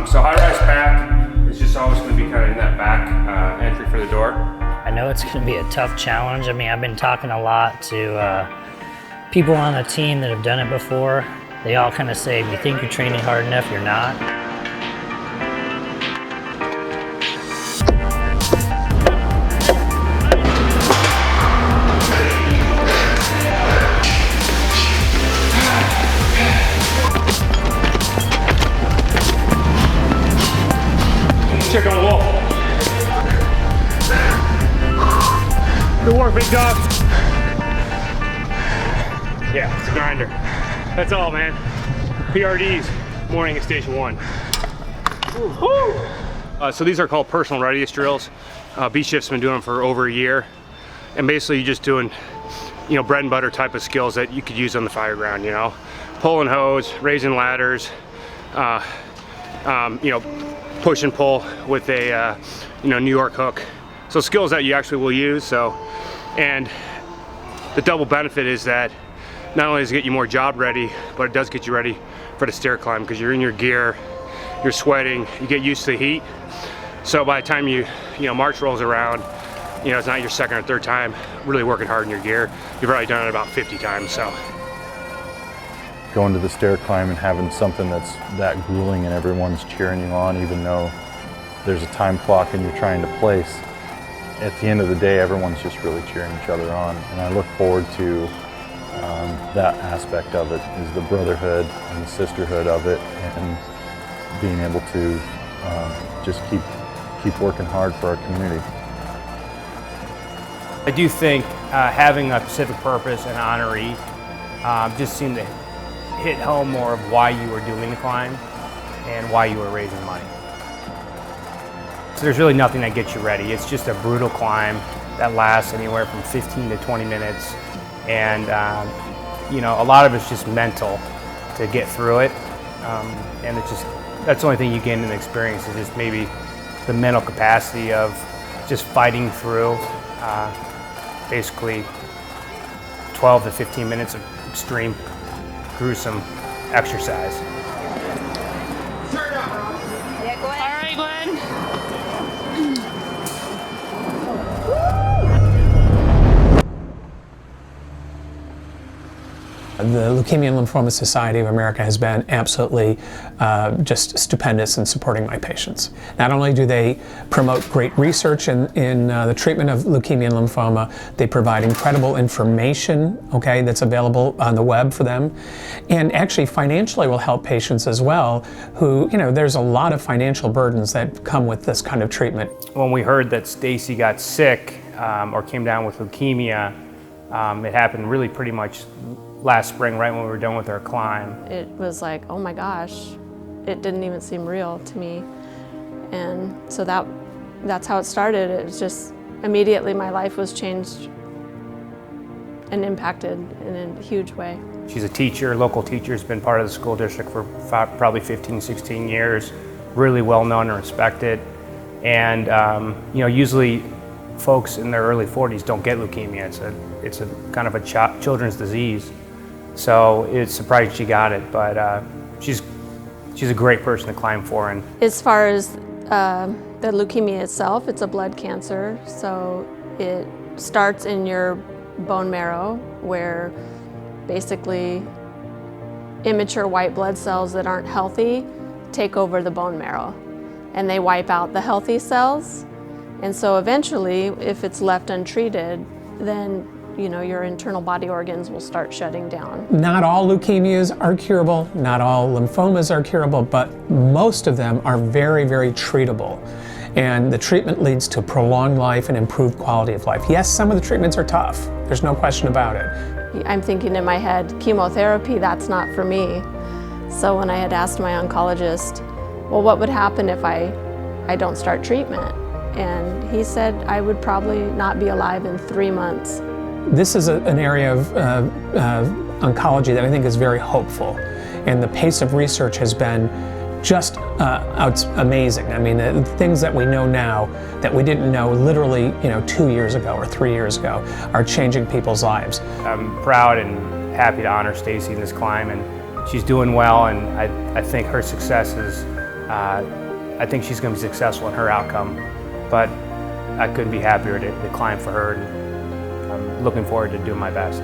So high-rise pack is just always going to be kind of in that back entry for the door. I know it's going to be a tough challenge. I mean, I've been talking a lot to people on the team that have done it before. They all kind of say, if you think you're training hard enough, you're not. Check on the wall. Good work, big dog. Yeah, it's a grinder. That's all, man. PRDs, morning at station 1. So these are called personal readiness drills. B-Shift's been doing them for over a year. And basically you're just doing, you know, bread and butter type of skills that you could use on the fire ground, you know. Pulling hose, raising ladders, you know, push and pull with a you know, New York hook. So skills that you actually will use. So, and the double benefit is that not only does it get you more job ready, but it does get you ready for the stair climb, because you're in your gear, you're sweating, you get used to the heat. So by the time you know, March rolls around, you know, it's not your second or third time really working hard in your gear. You've already done it about 50 times. So going to the stair climb and having something that's that grueling and everyone's cheering you on, even though there's a time clock and you're trying to place, at the end of the day, everyone's just really cheering each other on. And I look forward to that aspect of it, is the brotherhood and the sisterhood of it, and being able to just keep working hard for our community. I do think having a specific purpose and honoree just seemed to hit home more of why you were doing the climb and why you were raising money. So there's really nothing that gets you ready. It's just a brutal climb that lasts anywhere from 15 to 20 minutes. And you know, a lot of it's just mental to get through it. And it's just, that's the only thing you gain in the experience, is just maybe the mental capacity of just fighting through basically 12 to 15 minutes of extreme, gruesome exercise. Yeah, go ahead. All right, Glenn. The Leukemia Lymphoma Society of America has been absolutely just stupendous in supporting my patients. Not only do they promote great research in the treatment of leukemia and lymphoma, they provide incredible information, okay, that's available on the web for them, and actually financially will help patients as well, who, you know, there's a lot of financial burdens that come with this kind of treatment. When we heard that Stacy got sick or came down with leukemia, it happened really pretty much last spring, right when we were done with our climb. It was like, oh my gosh, it didn't even seem real to me. And so that's how it started. It was just, immediately my life was changed and impacted in a huge way. She's a teacher, local teacher, has been part of the school district for probably 15, 16 years, really well known and respected. And you know, usually folks in their early 40s don't get leukemia. It's a kind of a children's disease. So it's surprising she got it, but she's a great person to climb for. And as far as the leukemia itself, it's a blood cancer. So it starts in your bone marrow, where basically immature white blood cells that aren't healthy take over the bone marrow, and they wipe out the healthy cells. And so eventually, if it's left untreated, then, you know, your internal body organs will start shutting down. Not all leukemias are curable, not all lymphomas are curable, but most of them are very, very treatable. And the treatment leads to prolonged life and improved quality of life. Yes, some of the treatments are tough. There's no question about it. I'm thinking in my head, chemotherapy, that's not for me. So when I had asked my oncologist, well, what would happen if I don't start treatment? And he said I would probably not be alive in 3 months. This is an area of oncology that I think is very hopeful, and the pace of research has been just amazing. I mean, the things that we know now that we didn't know literally, you know, 2 years ago or 3 years ago are changing people's lives. I'm proud and happy to honor Stacy in this climb, and she's doing well, and I think her success is I think she's going to be successful in her outcome, but I couldn't be happier to climb for her, and I'm looking forward to doing my best.